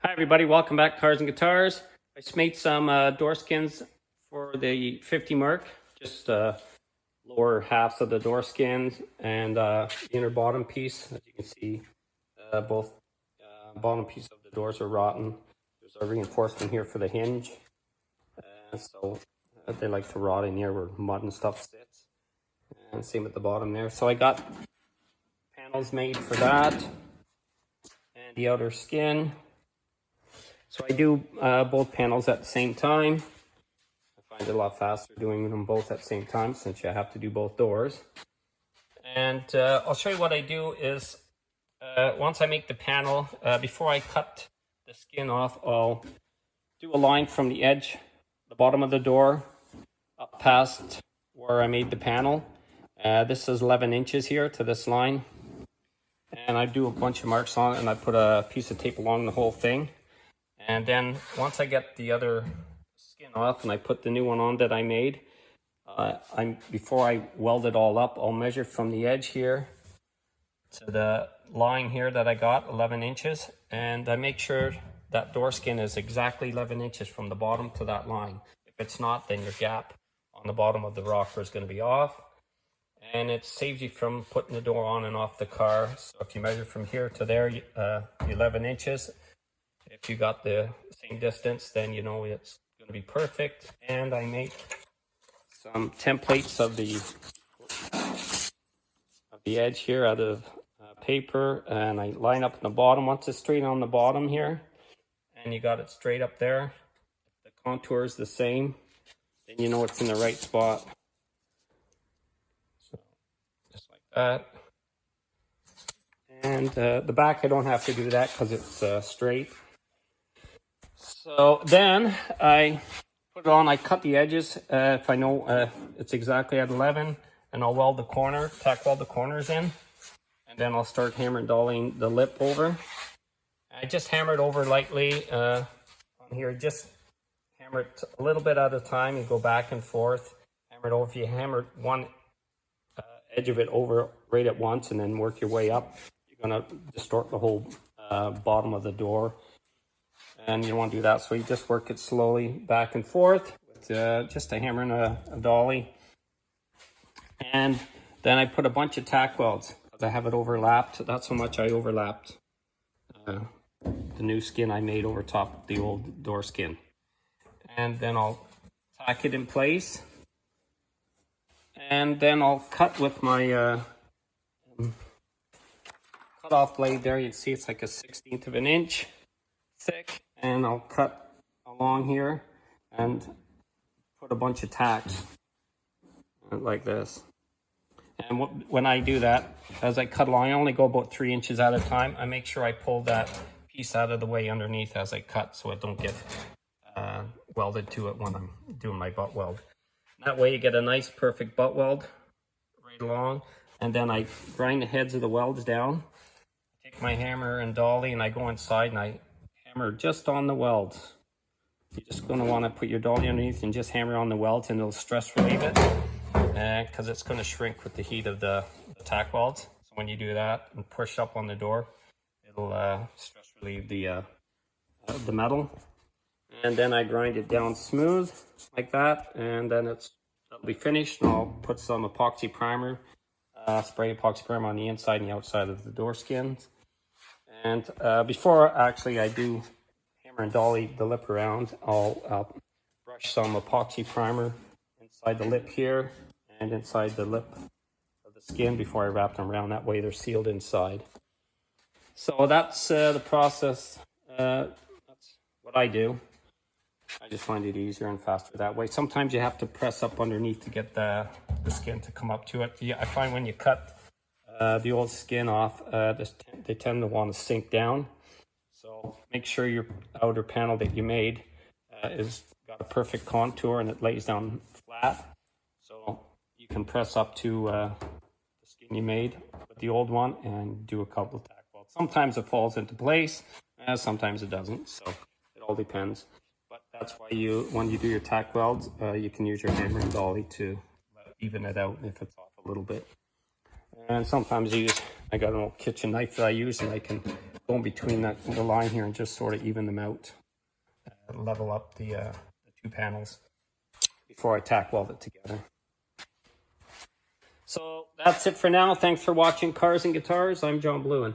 Hi everybody, welcome back to Cars and Guitars. I just made some door skins for the 50 Merc, just lower halves of the door skins and the inner bottom piece. As you can see, both bottom piece of the doors are rotten. There's a reinforcement here for the hinge, so they like to rot in here where mud and stuff sits. And same at the bottom there. So I got panels made for that and the outer skin. So I do both panels at the same time. I find it a lot faster doing them both at the same time since you have to do both doors. And I'll show you what I do is once I make the panel, before I cut the skin off, I'll do a line from the edge, the bottom of the door, up past where I made the panel. This is 11 inches here to this line. And I do a bunch of marks on it, and I put a piece of tape along the whole thing. And then once I get the other skin off and I put the new one on that I made, before I weld it all up, I'll measure from the edge here to the line here that I got, 11 inches. And I make sure that door skin is exactly 11 inches from the bottom to that line. If it's not, then your gap on the bottom of the rocker is going to be off. And it saves you from putting the door on and off the car. So if you measure from here to there, 11 inches. If you got the same distance, then you know it's going to be perfect. And I make some templates of the edge here out of paper, and I line up in the bottom. Once it's straight on the bottom here, and you got it straight up there, the contour is the same, then you know it's in the right spot. So just like that. And the back, I don't have to do that because it's straight. So then I put it on, I cut the edges if I know it's exactly at 11, and I'll weld the corner, tack weld the corners in, and then I'll start hammering dollying the lip over. I just hammer it over lightly on here, just hammer it a little bit at a time. You go back and forth, hammer it over. If you hammer one edge of it over right at once and then work your way up, you're going to distort the whole bottom of the door. And you don't want to do that, so you just work it slowly back and forth with just a hammer and a dolly. And then I put a bunch of tack welds because I have it overlapped. That's how much I overlapped the new skin I made over top of the old door skin. And then I'll tack it in place. And then I'll cut with my cut-off blade there. You can see it's like a 1/16 of an inch thick. And I'll cut along here and put a bunch of tacks like this. And when I do that, as I cut along, I only go about 3 inches at a time. I make sure I pull that piece out of the way underneath as I cut so it don't get welded to it when I'm doing my butt weld. That way you get a nice perfect butt weld right along. And then I grind the heads of the welds down. Take my hammer and dolly and I go inside and I hammer just on the welds. You're just going to want to put your dolly underneath and just hammer on the welds, and it'll stress relieve it because it's going to shrink with the heat of the tack welds. So when you do that and push up on the door, it'll stress relieve the metal. And then I grind it down smooth like that, and then it'll be finished. And I'll put some epoxy primer, spray epoxy primer on the inside and the outside of the door skins. And before actually I do hammer and dolly the lip around, I'll brush some epoxy primer inside the lip here and inside the lip of the skin before I wrap them around. That way they're sealed inside. So that's the process. That's what I do. I just find it easier and faster that way. Sometimes you have to press up underneath to get the skin to come up to it. Yeah, I find when you cut the old skin off, they tend to want to sink down. So make sure your outer panel that you made is got a perfect contour and it lays down flat. So you can press up to the skin you made with the old one and do a couple of tack welds. Sometimes it falls into place, sometimes it doesn't. So it all depends. But that's why when you do your tack welds, you can use your hammer and dolly to even it out if it's off a little bit. And sometimes I got an old kitchen knife that I use, and I can go in between the line here and just sort of even them out, level up the 2 panels before I tack weld it together. So that's it for now. Thanks for watching Cars and Guitars. I'm John Bluen.